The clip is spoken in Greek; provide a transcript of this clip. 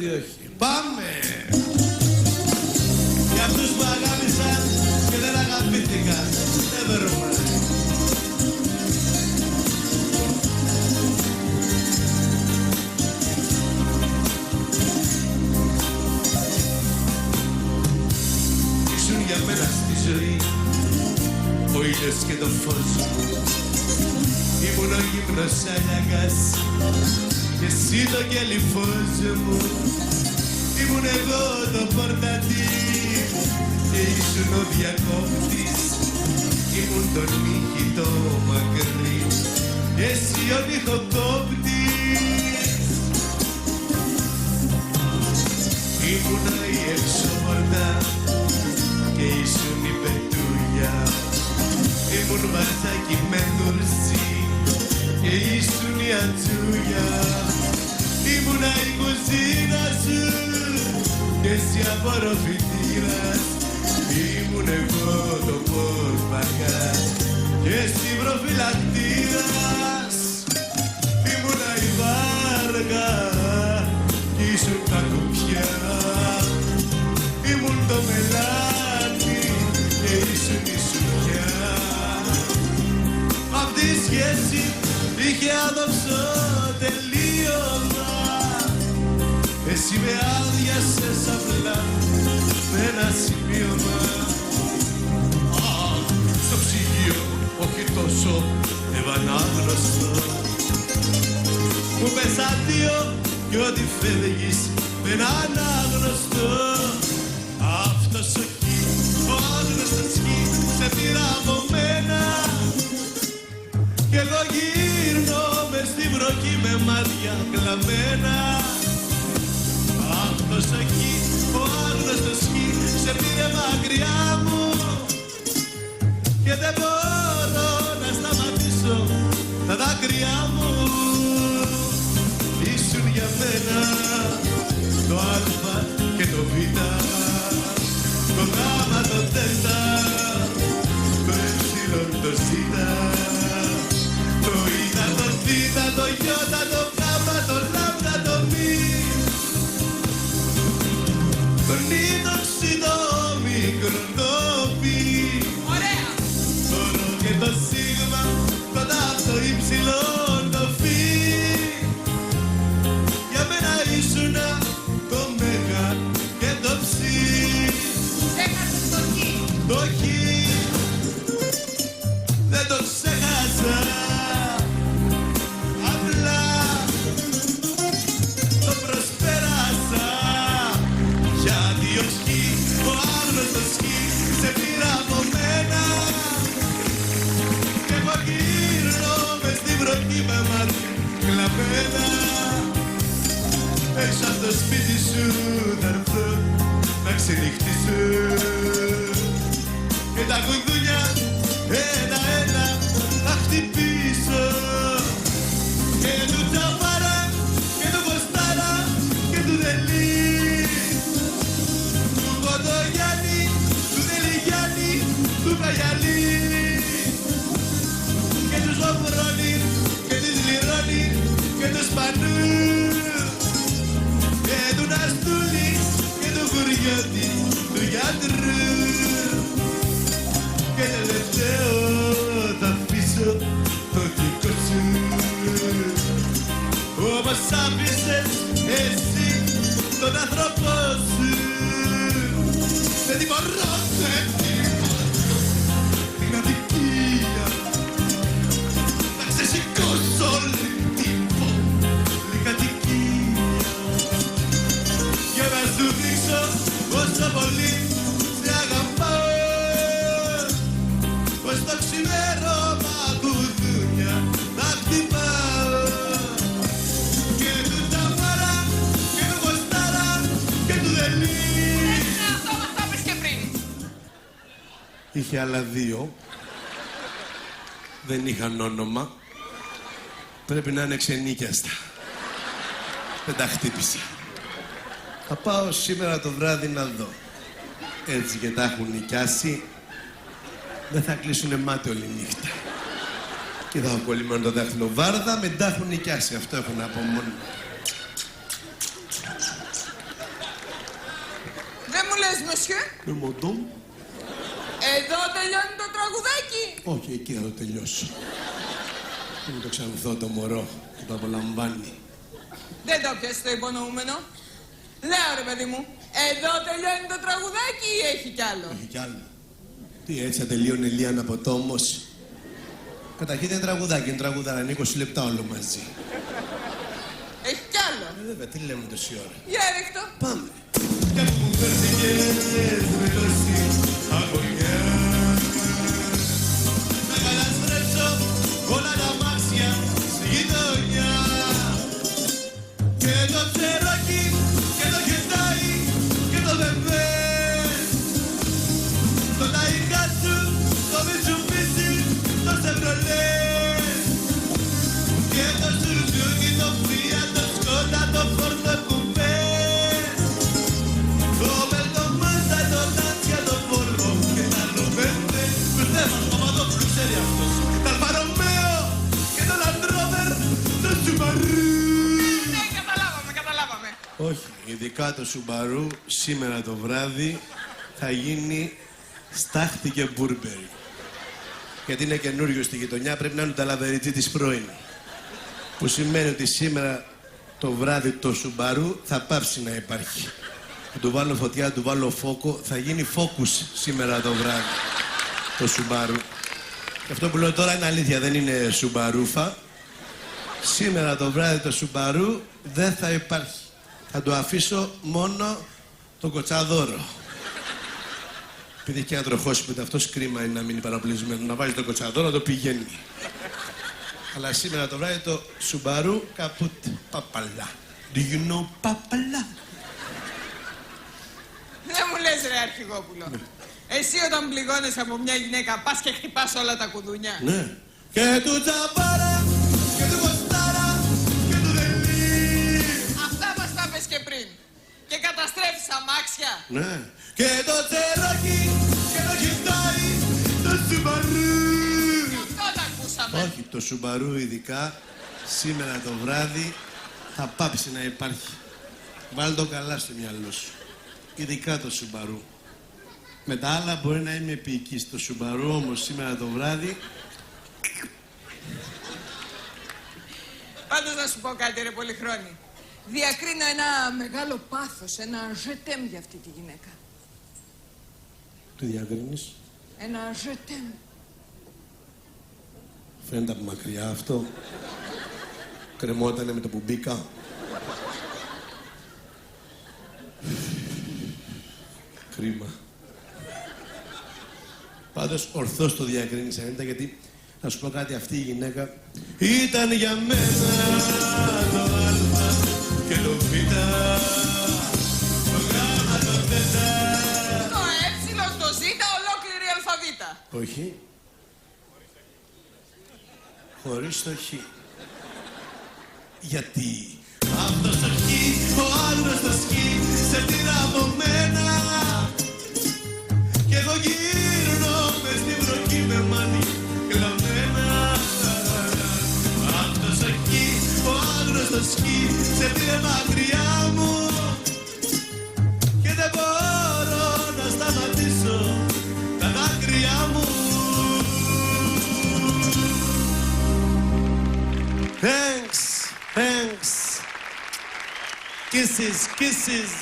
όχι. Πάμε! Για αυτούς που αγάπησαν και δεν αγαπήθηκαν. Never mind. Ήσουν για μένα στη ζωή ο ήλιος και το φως μου. Ήμουν ο γύμνος αλιαγάς και εσύ το κελυφός μου. Ήμουν εγώ το πορτατή και ήσουν ο διακόπτης. Ήμουν το νύχι το μακρύ και εσύ ο νυχοκόπτης. Ήμουνα η εξώπορτα και ήσουν η πετούλια. Ήμουν μαρσάκι με τουρσί και ήσουν η ατσούλια. Ήμουνα η κουζίνα σου και εσύ απορροφητήρας. Ήμουν εγώ το πορπαγάς και εσύ προφυλακτήρας. Ήμουνα η βάρκα κι ήσουν τα κουπιά. Ήμουν το μελάνι και ήσουν η σουκιά. Αυτή η σχέση είχε άδοξο τελείωμα. Εσύ με άδειασες απλά με ένα σημείωμα. Στο ψυγείο, όχι τόσο ευανάγνωστο, μου πες αντίο κι ό,τι φεύγεις με ένα ανάγνωστο. Αυτός ο χι, ο άγνωστος χι, σε πήρα από μένα κι εγώ γύρνω μες στη βροχή με μάτια κλαμμένα. Αυτός ο χι, ο άγνωστος χι, σε πήρε μακριά μου και δεν μπορώ να σταματήσω τα δάκρυά μου. Ήσουν για μένα το α και το β, το γ, το δ, το ε, το ζ, το ι, το θ, το ι, το κ, το λ, το μ, το νι, το ψ, το μικρό, το π, το ρο και το σίγμα, το τ, το ύψιλο, το φ. Για μένα ήσουνα το μέγα και το ψ. Ξέχασες το χ. Το χ δεν το ξέχασα. Απλά το προσπέρασα. Γιατί ο χ, ο άγνωστος χ, σε πήρα από μένα και εγώ γύρω μες στη βροχή με μάτια κλαμμένα. Έξω από το σπίτι σου θα έρθω να ξενυχτήσω και τα κουδούνια ένα-ένα θα χτυπήσω και του τσαπάρα και του κοστάρα και του δελή, του Κοντογιάννη, του Δελιγιάννη, του Καγιαλή και του Ζωφρόνη και της Λιρώνη και του Σπανού και του Ναστούλη και του Κουριώτη, του γιατρού. Και τελευταίο θα αφήσω το δικό σου, όπως άφησες εσύ τον άνθρωπό σου. Δεν την μπορώ, δεν την μπορώ την αδικία να ξεσηκώσω όλη την πολυκατοικία και να σου δείξω πόσο πολύ σε αγαπάω. Πως το ξημέρωμα κουδούνια θα χτυπάω και του τσαφάρα και του κοστάρα και του δελή. Αυτό μας το είπες και πριν. Είχε άλλα δύο. Δεν είχαν όνομα. Πρέπει να είναι ξενίκιαστα. Δεν τα χτύπησα. Θα πάω σήμερα το βράδυ να δω. Έτσι και τα έχουν νοικιάσει. Δεν θα κλείσουνε μάτι όλη νύχτα. Και θα έχω κολλημένο το δάχτυλο βάρδα, με τα έχουν νοικιάσει. Αυτό έχω να πω μόνο. λες, μεσιέ? Με μοντόμ. Εδώ τελειώνει το τραγουδάκι. Όχι, εκεί θα το τελειώσω. Μην το ξανθώ το μωρό που το απολαμβάνει. Δεν το πιάσεις το υπονοούμενο. Λέω ρε παιδί μου, εδώ τελειώνει το τραγουδάκι ή έχει κι άλλο? Έχει κι άλλο. Τι έτσι θα τελείωνε Λίαν από το όμως. Καταρχήν δεν είναι τραγουδάκι, είναι τραγουδάρα, είναι 20 λεπτά όλο μαζί. Έχει κι άλλο? Βέβαια, τι λέμε τόση ώρα. Για ρίχτω. Πάμε. Κι αφού μου φέρνηκες με τόση αγωνιά να καταστρέψω όλα τα μάξια στη γειτονιά και το τσεράκι και το χεντάι και το βεβέ το λαϊκάτσου, το μιτσουμπίτσι, το σεβρολέ και το σουρτζούνι, το φία, το σκότα, το φόρτο κουμπέ το μελτομάτα, το τάτσια, το βόλβο και τα ροβέντε του Στέφαν Παπαδόπουλου, ξέρει αυτός τα Αλφα-Ρωμαίο και το Λαντρόβερ, το Σουμπαρού. Ναι, καταλάβαμε. Όχι, ειδικά το Σουμπαρού σήμερα το βράδυ θα γίνει στάχτη και μπούρμπερι. Γιατί είναι καινούριο στη γειτονιά, πρέπει να είναι το ταλαβεριτζί της πρώην. Που σημαίνει ότι σήμερα το βράδυ το Σουμπαρού θα πάψει να υπάρχει. Θα του βάλω φωτιά, θα του βάλω φόκο, θα γίνει φόκους σήμερα το βράδυ το Σουμπαρού. Και αυτό που λέω τώρα είναι αλήθεια, δεν είναι Σουμπαρούφα. Σήμερα το βράδυ το Σουμπαρού δεν θα υπάρχει. Θα του αφήσω μόνο το κοτσαδόρο. Επειδή έχει και ένα τροχόσπιτο, αυτός κρίμα είναι να μείνει παραπλησμένο. Να βάζει το κοτσαδόρο, το πηγαίνει. Αλλά σήμερα το βράδυ το Σουμπαρού καπούτ παπαλά. Do you know παπαλά? Δεν μου λες ρε Αρχηγόπουλο. Εσύ όταν πληγώνεσαι από μια γυναίκα πας και χτυπάς όλα τα κουδούνια. Ναι. Και του τσαμπάρα και του κοστάρα και του δελή. Αυτά μας τα πες και πριν. Και καταστρέφεις αμάξια. Ναι. Και το τσεράκι και το χιτάρι, το Σουμπαρού. Αυτό τα ακούσαμε. Όχι, το Σουμπαρού ειδικά σήμερα το βράδυ θα πάψει να υπάρχει. Βάλ' το καλά στο μυαλό σου. Ειδικά το Σουμπαρού. Με τα άλλα μπορεί να είμαι επίοικης. Το Σουμπαρού όμως σήμερα το βράδυ... Πάντως να σου πω κάτι ρε Πολυχρόνη. Διακρίνω ένα μεγάλο πάθος, ένα ζετέμ για αυτή τη γυναίκα. Τι διακρίνεις? Ένα ζετέμ. Φαίνεται από μακριά αυτό. Κρεμότανε με το που μπήκα. Κρίμα. Πάντως ορθώς το διακρίνεις Ανίτα, γιατί να σου πω κάτι, αυτή η γυναίκα ήταν για μένα το Α και το Β, το Γ, το Δ. Το Ε, το Ζ, ολόκληρη αλφαβήτα. Όχι. Χωρίς το Χ. Γιατί αυτός το Χ, ο άγνωστος Χ, σε πήρα από μένα κι εγώ γύρνω μες στη βροχή με μάτι κλαμμένα. Αυτός ο Χ, ο άγνωστος Χ, σε πήρε μακριά μου και δεν μπορώ να σταματήσω τα δάκρυα μου. Thanks. Kisses, kisses.